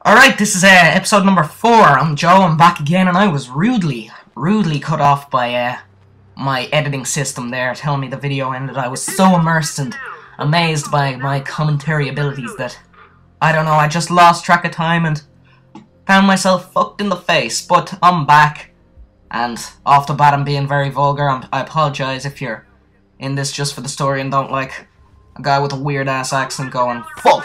Alright, this is episode number 4. I'm Joe, I'm back again, and I was rudely cut off by my editing system there, telling me the video ended. I was so immersed and amazed by my commentary abilities that, I don't know, I just lost track of time and found myself fucked in the face. But I'm back, and off the bat I'm being very vulgar. I apologize if you're in this just for the story and don't like a guy with a weird-ass accent going, fuck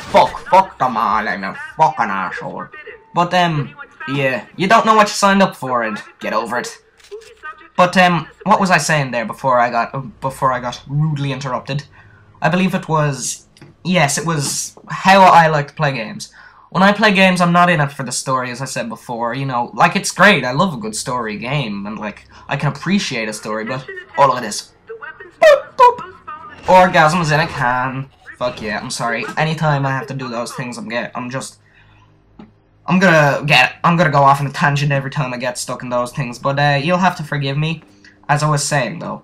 them all, I'm a fucking asshole. But, yeah, you don't know what you signed up for, and get over it. But, what was I saying there before I got rudely interrupted? I believe it was, yes, it was how I like to play games. When I play games, I'm not in it for the story, as I said before, you know, like, it's great, I love a good story game, and, like, I can appreciate a story, but, oh, look at this. Boop, boop. Orgasms in a can. Fuck yeah, I'm sorry. Anytime I have to do those things, I'm gonna go off on a tangent every time I get stuck in those things, but you'll have to forgive me. As I was saying though,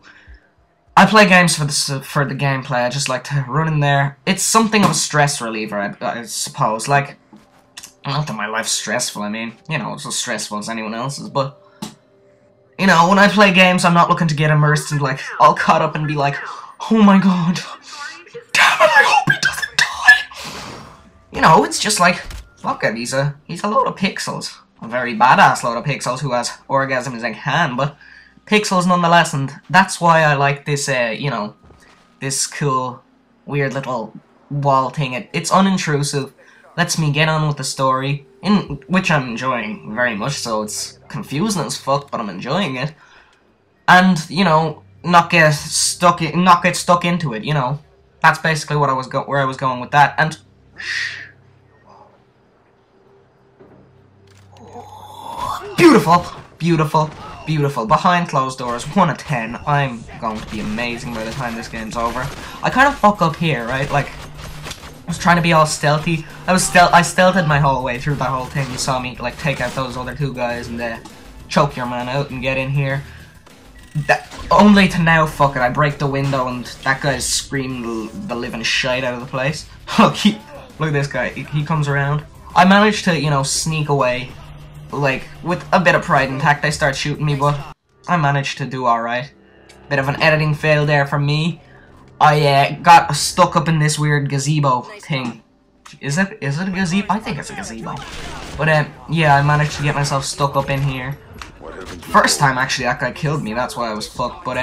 I play games for the gameplay. I just like to run in there. It's something of a stress reliever, I suppose. Like, not that my life's stressful, I mean, you know, it's as stressful as anyone else's, but you know, when I play games, I'm not looking to get immersed and like all caught up and be like, oh my god, damn it, I hope he doesn't die. You know, it's just like, fuck it, he's a load of pixels. A very badass load of pixels who has orgasms in hand, but pixels nonetheless, and that's why I like this, you know, this cool, weird little wall thing. It's unintrusive, lets me get on with the story, in which I'm enjoying very much so. It's confusing as fuck, but I'm enjoying it. And, you know, not get stuck into it, you know. That's basically what where I was going with that. And beautiful. Behind closed doors, 1 of 10. I'm going to be amazing by the time this game's over. I kind of fuck up here, right? Like, I was trying to be all stealthy. I stealthed my whole way through that whole thing. You saw me like take out those other 2 guys and choke your man out and get in here. Only to now, fuck it, I break the window and that guy's screaming the living shite out of the place. Look at this guy, he comes around. I managed to, you know, sneak away, like, with a bit of pride and tact. They start shooting me, but I managed to do alright. Bit of an editing fail there for me. I got stuck up in this weird gazebo thing. Is it a gazebo? I think it's a gazebo. But, yeah, I managed to get myself stuck up in here. First time, actually, that guy killed me, that's why I was fucked, but,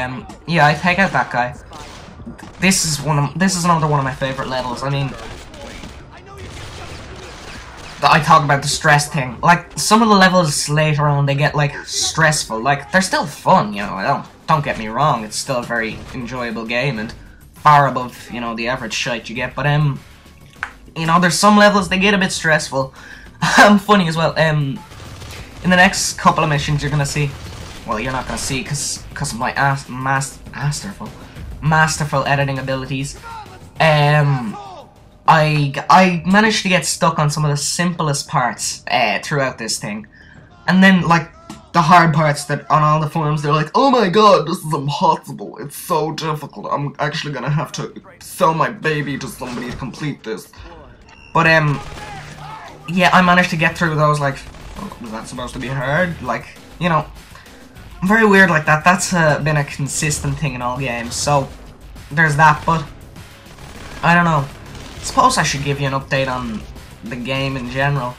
yeah, I take out that guy. This is another one of my favorite levels. I mean, I talk about the stress thing. Like, some of the levels later on, they get, like, stressful. Like, they're still fun, you know, don't get me wrong, it's still a very enjoyable game, and far above, you know, the average shite you get, but, you know, there's some levels, they get a bit stressful. Funny as well, in the next couple of missions, you're gonna see. Well, you're not gonna see because of my masterful editing abilities. I managed to get stuck on some of the simplest parts throughout this thing, and then like the hard parts that on all the forums they're like, oh my god, this is impossible. It's so difficult. I'm actually gonna have to sell my baby to somebody to complete this. But yeah, I managed to get through those like. Was that supposed to be hard? Like, you know, I'm very weird like that. That's been a consistent thing in all games, so there's that, but I don't know. Suppose I should give you an update on the game in general.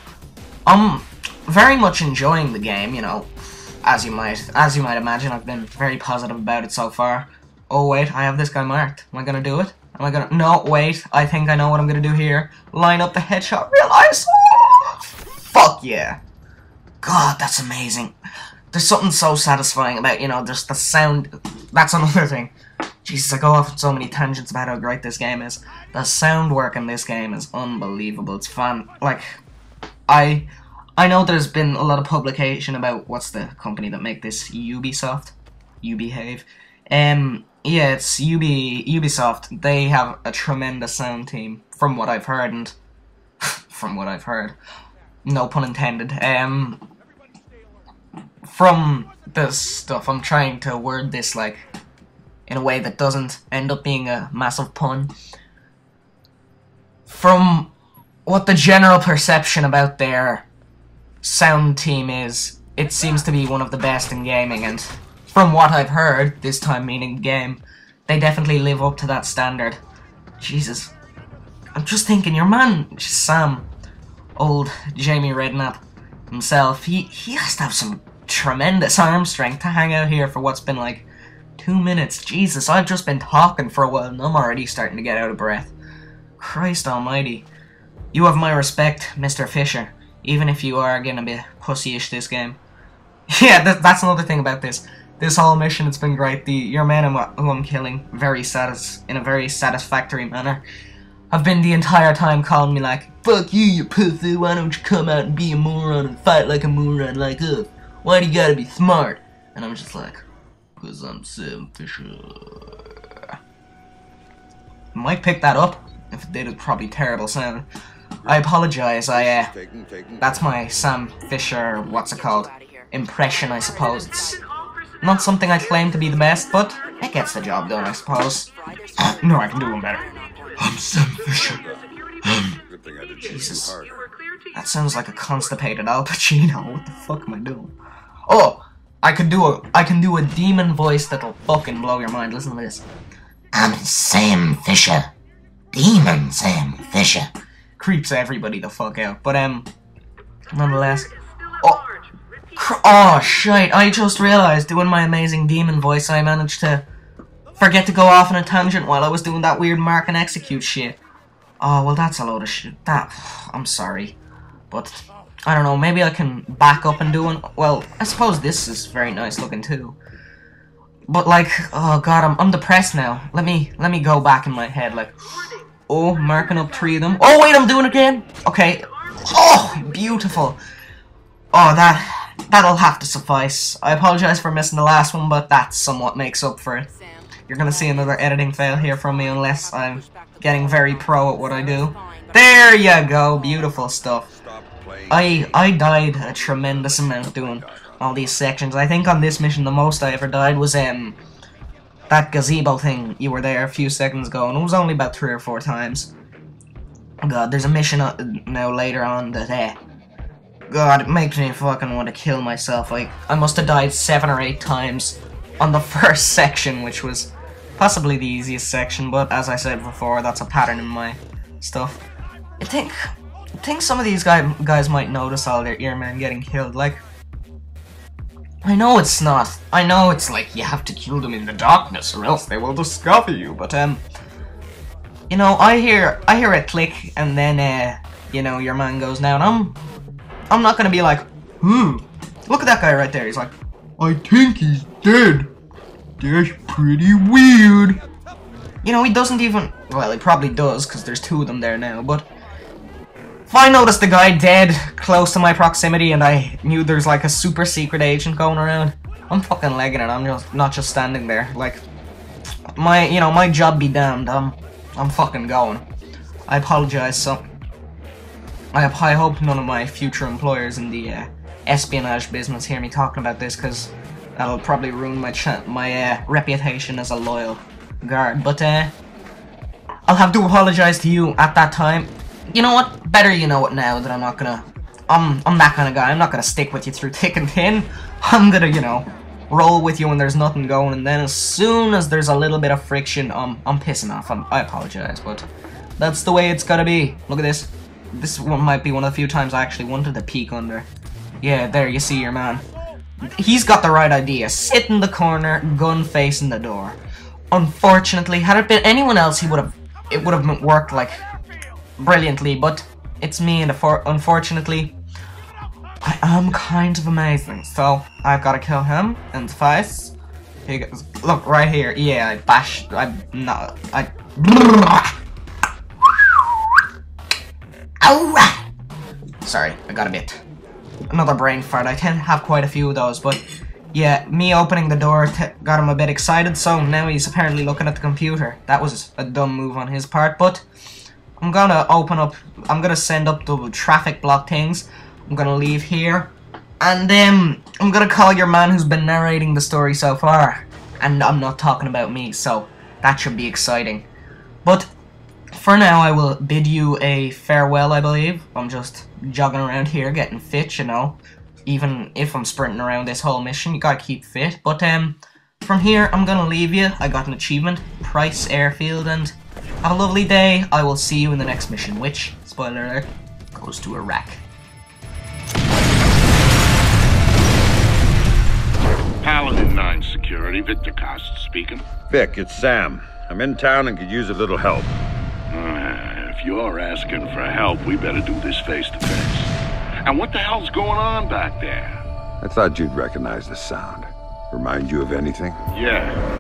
I'm very much enjoying the game, you know, as you might imagine. I've been very positive about it so far. Oh wait, I have this guy marked. Am I gonna do it? No, wait, I think I know what I'm gonna do here. Line up the headshot, realize. Fuck yeah. God, that's amazing. There's something so satisfying about, you know, just the sound. That's another thing. Jesus, I go off on so many tangents about how great this game is. The sound work in this game is unbelievable. It's fun. Like, I know there's been a lot of publication about what's the company that make this, Ubisoft? Ubehave. Yeah, it's Ubisoft. They have a tremendous sound team, from what I've heard, and from what I've heard. No pun intended. From this stuff, I'm trying to word this, like, in a way that doesn't end up being a massive pun. From what the general perception about their sound team is. It seems to be one of the best in gaming, and from what I've heard, this time meaning the game, they definitely live up to that standard. Jesus. I'm just thinking, your man, Sam, old Jamie Redknapp himself, he has to have some tremendous arm strength to hang out here for what's been like 2 minutes. Jesus, I've just been talking for a while and I'm already starting to get out of breath. Christ almighty. You have my respect, Mr. Fisher, even if you are getting a bit pussyish this game. Yeah, that's another thing about this. This whole mission, it's been great. Your men who I'm killing, in a very satisfactory manner, have been the entire time calling me like, "Fuck you pussy, why don't you come out and be a moron and fight like a moron like us? Why do you gotta be smart?" And I'm just like, "Cause I'm Sam Fisher." Might pick that up. If it did, it's probably terrible sound. I apologize, that's my Sam Fisher, what's it called, impression, I suppose. It's not something I claim to be the best, but it gets the job done, I suppose. No, I can do one better. I'm Sam Fisher. Jesus. That sounds like a constipated Al Pacino. What the fuck am I doing? Oh! I can do a demon voice that'll fucking blow your mind. Listen to this. I'm Sam Fisher. Demon Sam Fisher. Creeps everybody the fuck out. But, nonetheless. Oh, shite. I just realized, doing my amazing demon voice, I managed to forget to go off on a tangent while I was doing that weird mark and execute shit. Oh, well, that's a load of shit. I'm sorry. But, I don't know, maybe I can back up and do one. Well, I suppose this is very nice looking, too. But, like, oh, God, I'm depressed now. Let me go back in my head, like, oh, marking up 3 of them. Oh, wait, I'm doing it again. Okay. Oh, beautiful. Oh, that'll have to suffice. I apologize for missing the last one, but that somewhat makes up for it. You're gonna see another editing fail here from me unless I'm getting very pro at what I do. There you go, beautiful stuff. I died a tremendous amount doing all these sections. I think on this mission the most I ever died was that gazebo thing. You were there a few seconds ago, and it was only about 3 or 4 times. God, there's a mission now later on that God, it makes me fucking want to kill myself. Like, I must have died 7 or 8 times on the first section, which was possibly the easiest section, but as I said before, that's a pattern in my stuff. I think some of these guys might notice all their earmen getting killed. Like, I know it's not. I know it's like you have to kill them in the darkness or else they will discover you, but you know, I hear a click and then you know, your man goes down. I'm not gonna be like, look at that guy right there. He's like, I think he's dead. That's pretty weird. You know, he doesn't even, well, he probably does, because there's 2 of them there now, but if I noticed the guy dead close to my proximity and I knew there's like a super secret agent going around, I'm fucking legging it. I'm just not just standing there. Like, my job be damned. I'm fucking going. I apologize, so I hope none of my future employers in the espionage business hear me talking about this, because that'll probably ruin my reputation as a loyal guard. But I'll have to apologize to you at that time. You know what? Better you know it now that I'm not gonna. I'm that kind of guy. I'm not gonna stick with you through thick and thin. I'm gonna, you know, roll with you when there's nothing going, and then as soon as there's a little bit of friction, I'm pissing off. I apologize, but that's the way it's gotta be. Look at this. This one might be one of the few times I actually wanted to peek under. Yeah, there, you see your man. He's got the right idea. Sit in the corner, gun facing the door. Unfortunately, had it been anyone else, it would have worked like brilliantly, but it's me, and unfortunately, I am kind of amazing. So I've got to kill him in the face. Look right here. Yeah, Sorry, I got a bit. Another brain fart. I tend to have quite a few of those, but yeah, me opening the door got him a bit excited, so now he's apparently looking at the computer. That was a dumb move on his part, but I'm gonna I'm gonna send up the traffic block things. I'm gonna leave here, and I'm gonna call your man who's been narrating the story so far. And I'm not talking about me, so that should be exciting. But for now, I will bid you a farewell, I believe. I'm just jogging around here, getting fit, you know. Even if I'm sprinting around this whole mission, you gotta keep fit. But, from here, I'm gonna leave you. I got an achievement, Price Airfield, and have a lovely day. I will see you in the next mission, which, spoiler alert, goes to Iraq. Paladin 9 Security, Victor Cost speaking. Vic, it's Sam. I'm in town and could use a little help. If you're asking for help, we better do this face to face. And what the hell's going on back there? I thought you'd recognize the sound. Remind you of anything? Yeah.